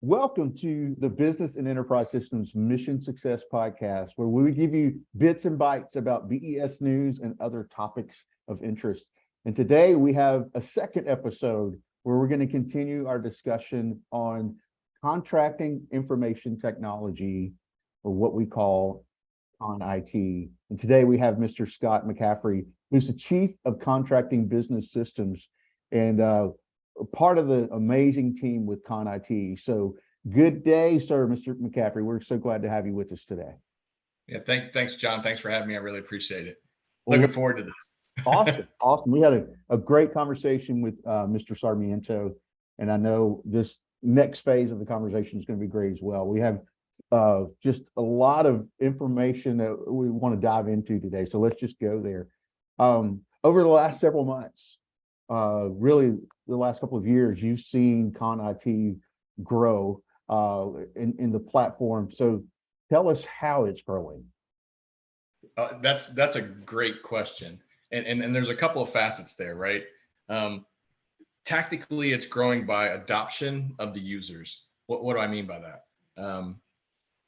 Welcome to the Business and Enterprise Systems Mission Success Podcast, where we give you bits and bytes about BES news and other topics of interest. And today we have a second episode where we're going to continue our discussion on contracting information technology, or what we call CON-IT. And today we have Mr. Scott McAffrey, who's the Chief of Contracting Business Systems and part of the amazing team with CON-IT. So good day, sir, Mr. McAffrey. We're so glad to have you with us today. Yeah, thanks, John. Thanks for having me. I really appreciate it. Well, Looking forward to this. Awesome. We had a great conversation with Mr. Sarmiento, and I know this next phase of the conversation is going to be great as well. We have just a lot of information that we want to dive into today, so let's just go there. Over the last several months, really the last couple of years, you've seen CON-IT grow in the platform. So tell us how it's growing. That's a great question. And there's a couple of facets there, right? Tactically, it's growing by adoption of the users. What do I mean by that?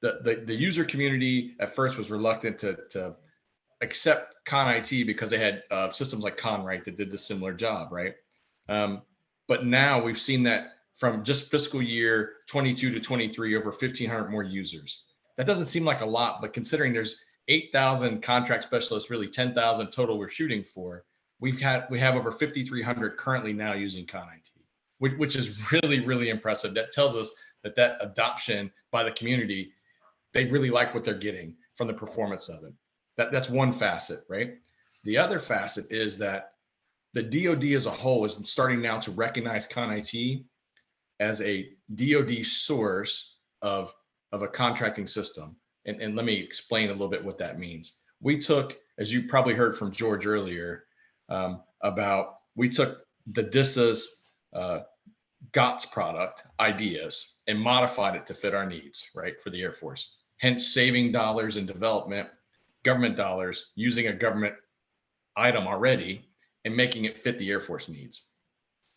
The user community at first was reluctant to accept CON-IT because they had systems like ConRight that did the similar job, right? But now we've seen that from just fiscal year 22 to 23, over 1,500 more users. That doesn't seem like a lot, but considering there's 8,000 contract specialists, really 10,000 total we're shooting for, we have over 5,300 currently now using CON-IT, which is really, really impressive. That tells us that adoption by the community, they really like what they're getting from the performance of it. That's one facet, right? The other facet is that the DoD as a whole is starting now to recognize CON-IT as a DoD source of a contracting system. And let me explain a little bit what that means. We took, as you probably heard from George earlier, we took the DISA's GOTS product ideas and modified it to fit our needs, right, for the Air Force. Hence saving dollars in development, government dollars, using a government item already and making it fit the Air Force needs.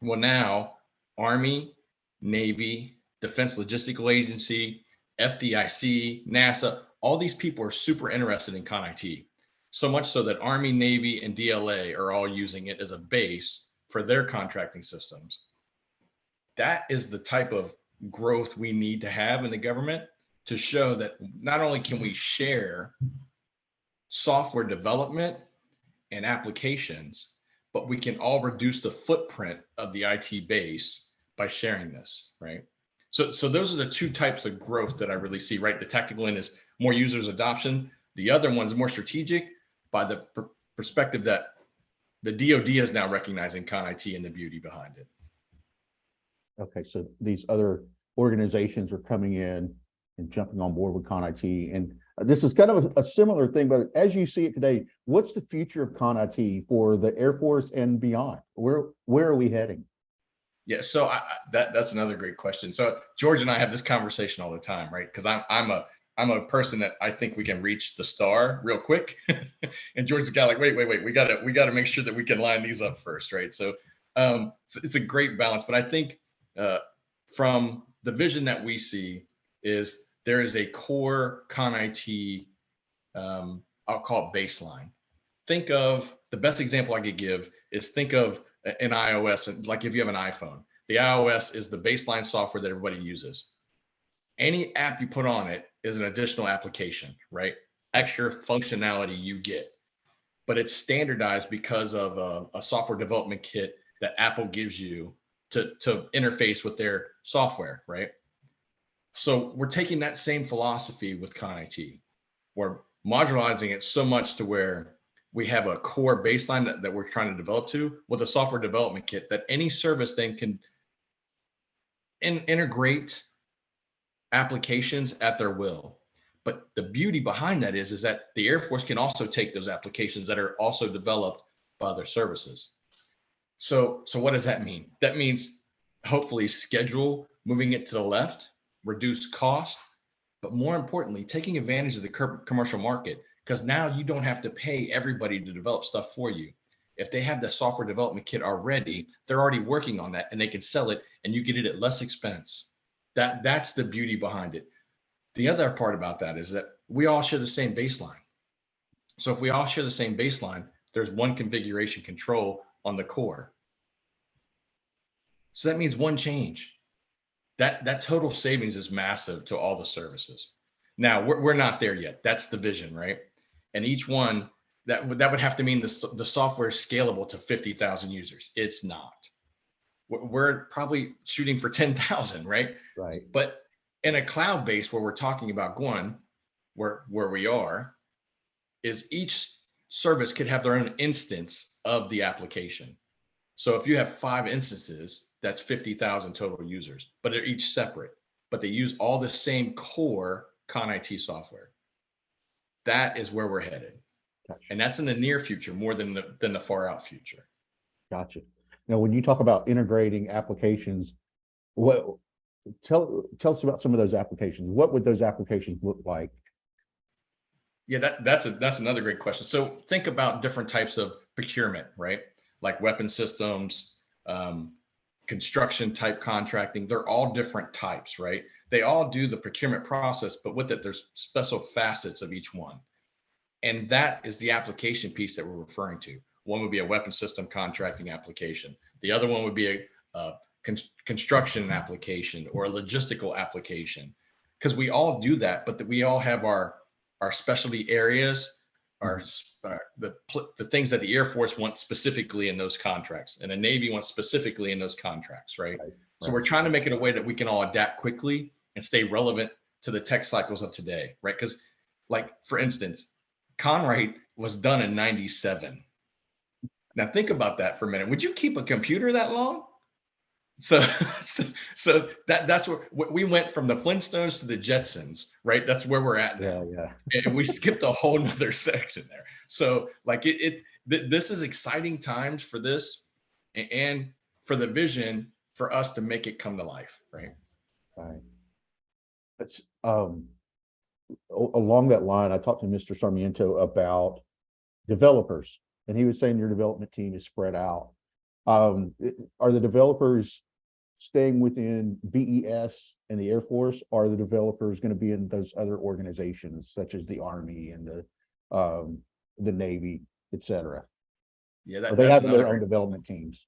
Well, now Army, Navy, Defense Logistical Agency, FDIC, NASA, all these people are super interested in CON-IT. So much so that Army, Navy, and DLA are all using it as a base for their contracting systems. That is the type of growth we need to have in the government to show that not only can we share software development and applications, but we can all reduce the footprint of the IT base by sharing this, right? So those are the two types of growth that I really see, right? The tactical end is more users adoption. The other one's more strategic by the perspective that the DoD is now recognizing CON-IT and the beauty behind it. Okay, so these other organizations are coming in and jumping on board with CON-IT. And this is kind of a similar thing, but as you see it today, what's the future of CON-IT for the Air Force and beyond? Where are we heading? Yeah, so that's another great question. So George and I have this conversation all the time, right? Because I'm a person that I think we can reach the star real quick, and George's the guy like, wait, we gotta make sure that we can line these up first, right? So it's a great balance, but I think from the vision that we see is there is a core CON-IT, I'll call it baseline. Think of the best example I could give is think of an iOS, and like if you have an iPhone, the iOS is the baseline software that everybody uses. Any app you put on it is an additional application, right? Extra functionality you get, but it's standardized because of a software development kit that Apple gives you to interface with their software, right? So we're taking that same philosophy with CON-IT. We're modularizing it so much to where we have a core baseline that we're trying to develop to with a software development kit that any service then can integrate applications at their will. But the beauty behind that is that the Air Force can also take those applications that are also developed by other services. So what does that mean? That means hopefully schedule moving it to the left, reduce cost, but more importantly, taking advantage of the commercial market, because now you don't have to pay everybody to develop stuff for you. If they have the software development kit already, they're already working on that and they can sell it and you get it at less expense. That's the beauty behind it. The other part about that is that we all share the same baseline. So if we all share the same baseline, there's one configuration control on the core. So that means one change. That total savings is massive to all the services. Now we're not there yet. That's the vision, right? And each one that would have to mean the software is scalable to 50,000 users. It's not. We're probably shooting for 10,000, right? Right. But in a cloud base where we're talking about going, where we are, is each service could have their own instance of the application. So if you have 5 instances, that's 50,000 total users, but they're each separate, but they use all the same core ConIT software. That is where we're headed. Gotcha. And that's in the near future more than the far out future. Gotcha. Now, when you talk about integrating applications, tell us about some of those applications. What would those applications look like? Yeah, that's another great question. So think about different types of procurement, right? Like weapon systems, construction type contracting. They're all different types, right? They all do the procurement process, but with it, there's special facets of each one. And that is the application piece that we're referring to. One would be a weapon system contracting application. The other one would be a construction application or a logistical application, because we all do that, but we all have our specialty areas, the things that the Air Force wants specifically in those contracts, and the Navy wants specifically in those contracts, right? So we're trying to make it a way that we can all adapt quickly and stay relevant to the tech cycles of today, right? Because, like, for instance, Conrite was done in 97. Now think about that for a minute. Would you keep a computer that long? So that's where we went from the Flintstones to the Jetsons, right? That's where we're at now. Yeah. And we skipped a whole nother section there. So like this is exciting times for this and for the vision for us to make it come to life, right? Right. That's along that line, I talked to Mr. Sarmiento about developers, and he was saying your development team is spread out. Are the developers staying within BES and the Air Force? Or are the developers going to be in those other organizations such as the Army and the Navy, et cetera? Yeah, they have their own development teams.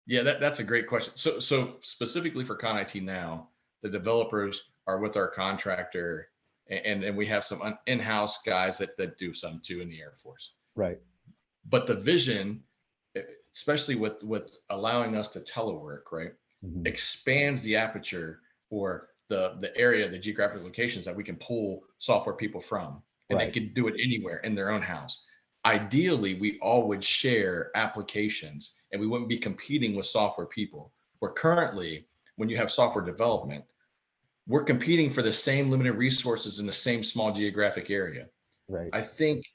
Yeah, that's a great question. So specifically for ConIT now, the developers are with our contractor, and we have some in-house guys that do some too in the Air Force. Right. But the vision, especially with allowing us to telework, right, expands the aperture or the area, the geographic locations that we can pull software people from, and they can do it anywhere in their own house. Ideally, we all would share applications and we wouldn't be competing with software people. Where currently, when you have software development, we're competing for the same limited resources in the same small geographic area. Right. I think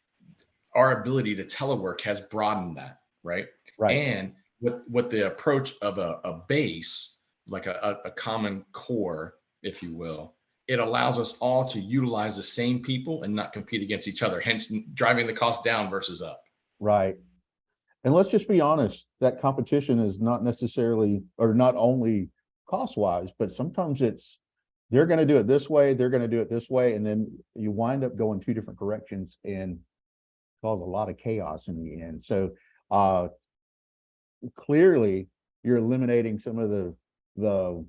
our ability to telework has broadened that, right? And with the approach of a base, like a common core, if you will, it allows us all to utilize the same people and not compete against each other, hence driving the cost down versus up. Right. And let's just be honest, that competition is not necessarily, or not only cost-wise, but sometimes it's, they're going to do it this way, they're going to do it this way, and then you wind up going 2 different directions and cause a lot of chaos in the end. So clearly you're eliminating some of the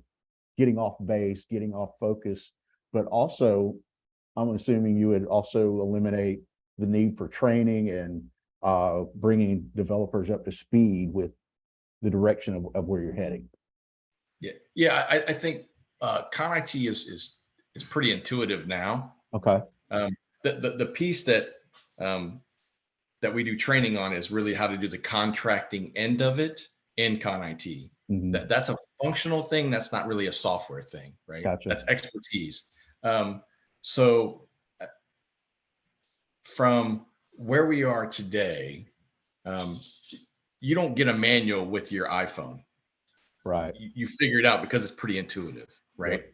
getting off base, getting off focus, but also I'm assuming you would also eliminate the need for training and bringing developers up to speed with the direction of where you're heading. Yeah. I think ConIT is pretty intuitive now. Okay. The piece that we do training on is really how to do the contracting end of it in ConIT. That's a functional thing. That's not really a software thing, right? Gotcha. That's expertise. So from where we are today, you don't get a manual with your iPhone. Right. You figure it out because it's pretty intuitive, right?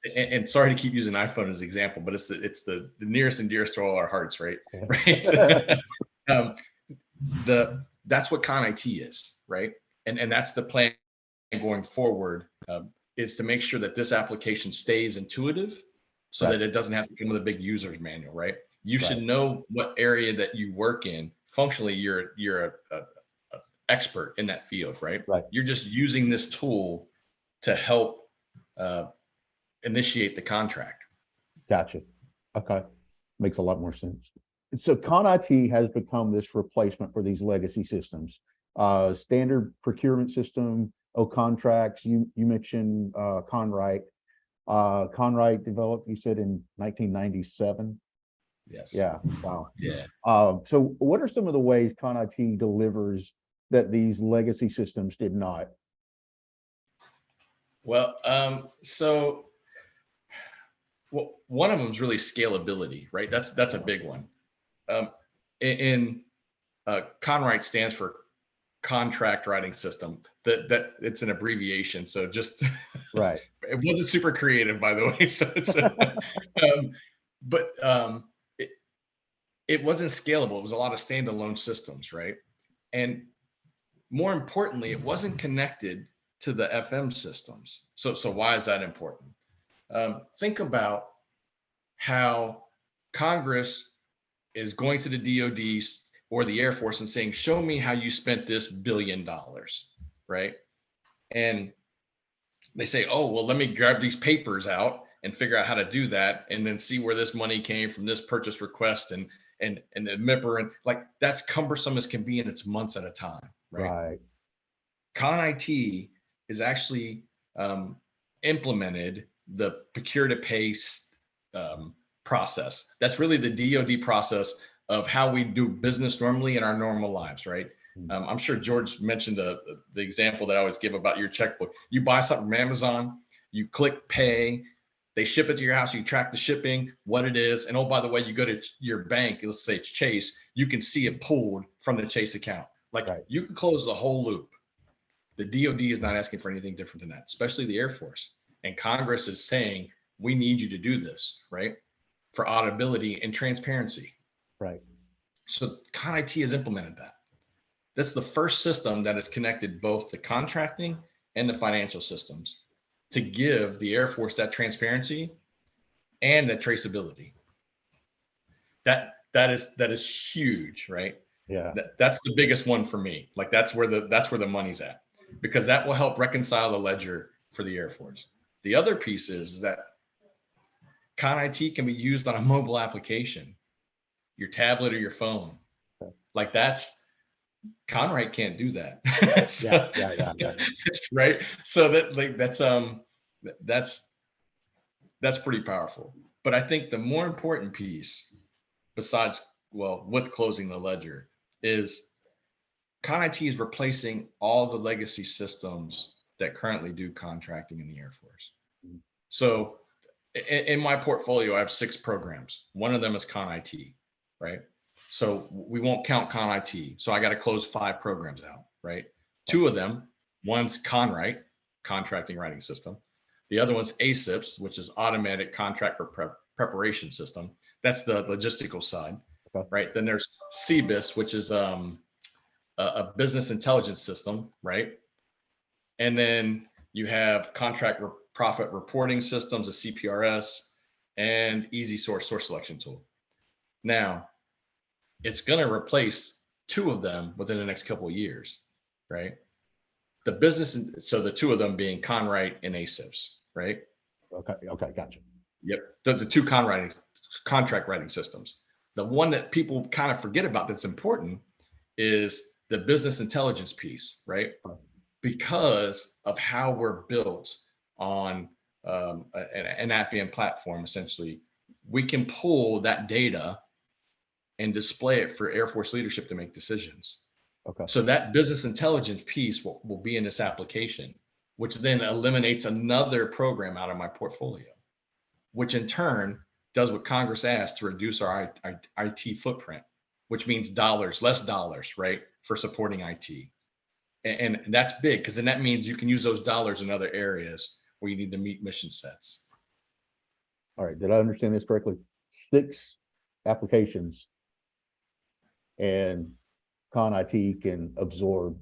Yep. And sorry to keep using iPhone as an example, but it's the nearest and dearest to all our hearts, right? Right. That's what ConIT is, right? And that's the plan going forward. is to make sure that this application stays intuitive so Right. that it doesn't have to come with a big user's manual, right? You should Right. know what area that you work in. Functionally, you're a expert in that field, right? Right. You're just using this tool to help uh, initiate the contract. Gotcha. Okay. Makes a lot more sense. So Con IT has become this replacement for these legacy systems. Standard procurement system, contracts. You mentioned Conwright. Conwright developed, you said, in 1997. Yes. Yeah. Wow. Yeah. So what are some of the ways Con IT delivers that these legacy systems did not? Well, so one of them is really scalability, right? That's a big one. Um, in Conwright stands for contract writing system. That it's an abbreviation, so just Right. it wasn't super creative, by the way. So it's but it, it wasn't scalable. It was a lot of standalone systems, right? And more importantly, it wasn't connected to the FM systems. So why is that important? Think about how Congress is going to the DoD or the Air Force and saying, "Show me how you spent this $1 billion," right? And they say, "Oh, well, let me grab these papers out and figure out how to do that, and then see where this money came from, this purchase request, and the MIPR, and like that's cumbersome as can be, and it's months at a time, right?" Right. Con IT is actually implemented the procure to pay process. That's really the DoD process of how we do business normally in our normal lives, right? I'm sure George mentioned the example that I always give about your checkbook. You buy something from Amazon, you click pay, they ship it to your house, you track the shipping, what it is, and oh, by the way, you go to your bank, let's say it's Chase, you can see it pulled from the Chase account. Like Right. you can close the whole loop. The DoD is not asking for anything different than that, especially the Air Force. And Congress is saying, we need you to do this, right? For auditability and transparency. Right. So Con IT has implemented that. That's the first system that has connected both the contracting and the financial systems to give the Air Force that transparency and that traceability. That is huge, right? Yeah. That's the biggest one for me. Like that's where the money's at, because that will help reconcile the ledger for the Air Force. The other piece is that Con IT can be used on a mobile application, your tablet or your phone. Like that's Conwright can't do that. Yeah. So, Yeah. Yeah. Yeah. right. So that like that's pretty powerful. But I think the more important piece, besides with closing the ledger, is Con IT is replacing all the legacy systems that currently do contracting in the Air Force. So in my portfolio, I have 6 programs. One of them is Con IT, right? So we won't count Con IT. So I got to close 5 programs out, right? 2 of them, one's Conwright, contracting writing system. The other one's ASIPS, which is automatic contract preparation system. That's the logistical side, Okay. right? Then there's CBIS, which is a business intelligence system, right? And then you have contract profit reporting systems, a CPRS, and easy source selection tool. Now, it's going to replace 2 of them within the next couple of years, right? The business, so the 2 of them being Conwright and ASIPS, right? Okay. Okay. Gotcha. Yep. The 2 contract writing systems. The one that people kind of forget about that's important is the business intelligence piece, right? Because of how we're built on an Appian platform, essentially, we can pull that data and display it for Air Force leadership to make decisions. Okay. So that business intelligence piece will be in this application, which then eliminates another program out of my portfolio, which in turn does what Congress asked to reduce our IT footprint, which means less dollars, right, for supporting IT. And that's big, because then that means you can use those dollars in other areas where you need to meet mission sets. All right. Did I understand this correctly? 6 applications, and Con IT can absorb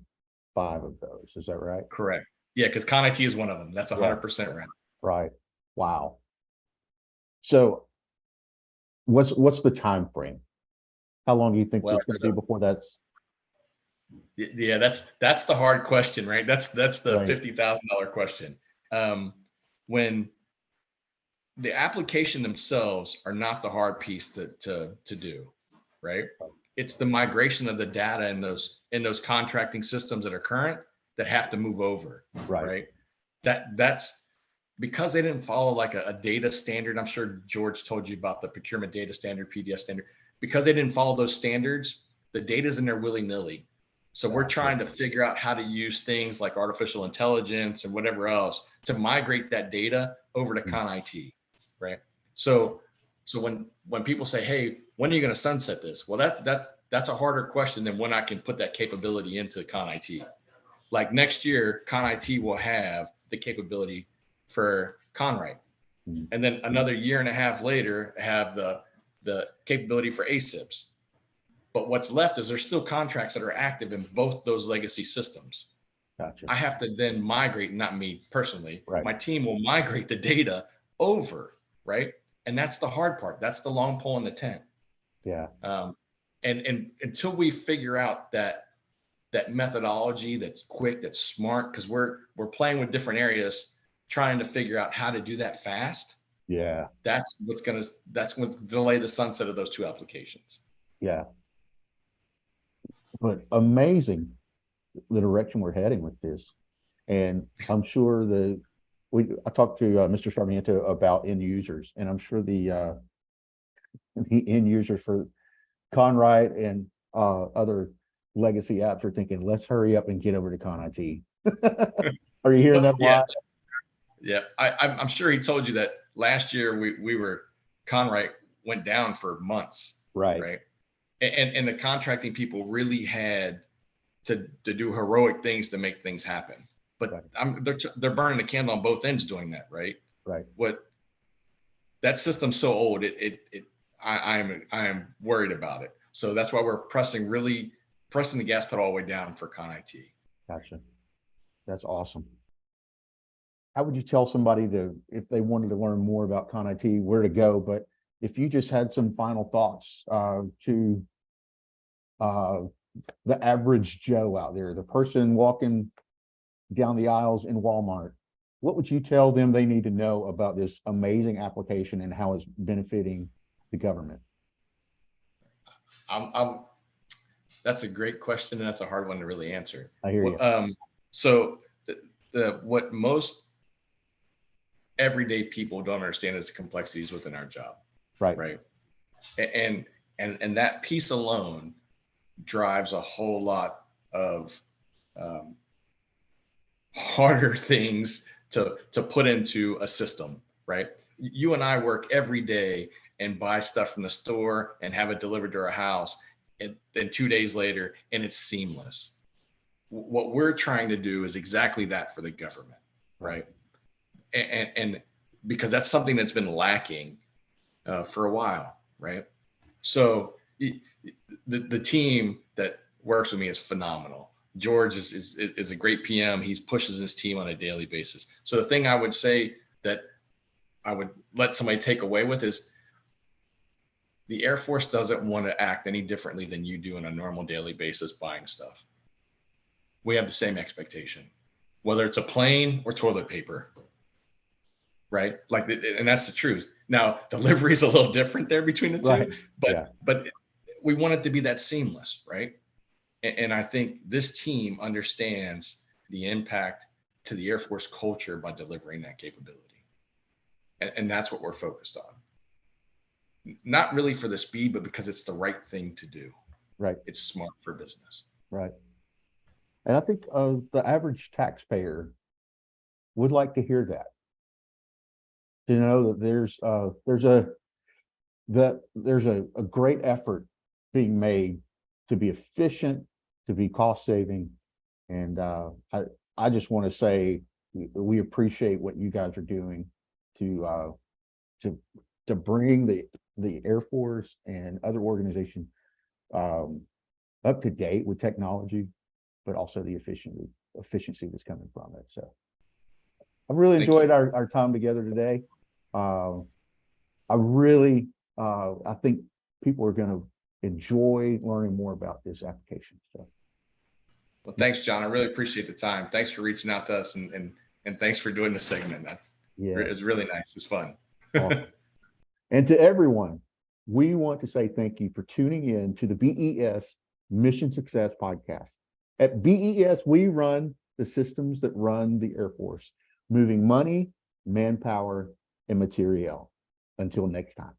5 of those. Is that right? Correct. Yeah, because Con IT is one of them. That's 100% right. Right. Wow. So what's the time frame? How long do you think Well, it's going to be before that's yeah, that's the hard question, right? That's the right? $50,000 question. When the application themselves are not the hard piece to do, right? It's the migration of the data in those contracting systems that are current that have to move over, Right. right? That's because they didn't follow like a data standard. I'm sure George told you about the procurement data standard, PDS standard. Because they didn't follow those standards, the data's in there willy-nilly. So we're trying to figure out how to use things like artificial intelligence and whatever else to migrate that data over to Con IT, right? So when people say, "Hey, when are you going to sunset this?" Well, that's a harder question than when I can put that capability into Con IT. Like next year, Con IT will have the capability for Conwrite, and then another year and a half later, have the capability for ASIPs. But what's left is there's still contracts that are active in both those legacy systems. Gotcha. I have to then migrate, not me personally, Right. my team will migrate the data over, right? And that's the hard part. That's the long pole in the tent. Yeah. And until we figure out that methodology that's quick, that's smart, because we're playing with different areas, trying to figure out how to do that fast. Yeah. That's what's going to delay the sunset of those two applications. Yeah. But amazing the direction we're heading with this. And I'm sure I talked to Mr. Sarmiento about end users, and I'm sure the end users for Conwrite and other legacy apps are thinking, let's hurry up and get over to Con IT. Are you hearing that a lot? Yeah. I'm sure he told you that last year we were Conwrite went down for months. Right. And the contracting people really had to do heroic things to make things happen. But they're burning the candle on both ends doing that, right? Right. That system's so old, I am worried about it. So that's why we're pressing the gas pedal all the way down for Con IT. Gotcha. That's awesome. How would you tell somebody if they wanted to learn more about Con IT, where to go? But if you just had some final thoughts to the average Joe out there, the person walking down the aisles in Walmart, what would you tell them they need to know about this amazing application and how it's benefiting the government? That's a great question, and that's a hard one to really answer. I hear you. So what most everyday people don't understand is the complexities within our job. Right. And that piece alone drives a whole lot of harder things to put into a system, right? You and I work every day and buy stuff from the store and have it delivered to our house, and then 2 days later, and it's seamless. What we're trying to do is exactly that for the government, right? And because that's something that's been lacking for a while, right? So the team that works with me is phenomenal. George is a great PM. He pushes his team on a daily basis. So the thing I would say that I would let somebody take away with is the Air Force doesn't want to act any differently than you do on a normal daily basis buying stuff. We have the same expectation, whether it's a plane or toilet paper, right? And that's the truth. Now, delivery is a little different there between the two, but we want it to be that seamless, right? And I think this team understands the impact to the Air Force culture by delivering that capability. And that's what we're focused on. Not really for the speed, but because it's the right thing to do. Right. It's smart for business. Right. And I think the average taxpayer would like to hear that. To know that there's a great effort being made to be efficient, to be cost saving. And I just want to say we appreciate what you guys are doing to bring the Air Force and other organizations up to date with technology, but also the efficiency. efficiency that's coming from it. So I really Thank enjoyed you. our time together today. I really, I think people are going to enjoy learning more about this application. So, Well, thanks, John. I really appreciate the time. Thanks for reaching out to us, and thanks for doing the segment. yeah, It's really nice. It's fun. awesome. And to everyone, we want to say thank you for tuning in to the BES Mission Success Podcast. At BES, we run the systems that run the Air Force, moving money, manpower, and materiel. Until next time.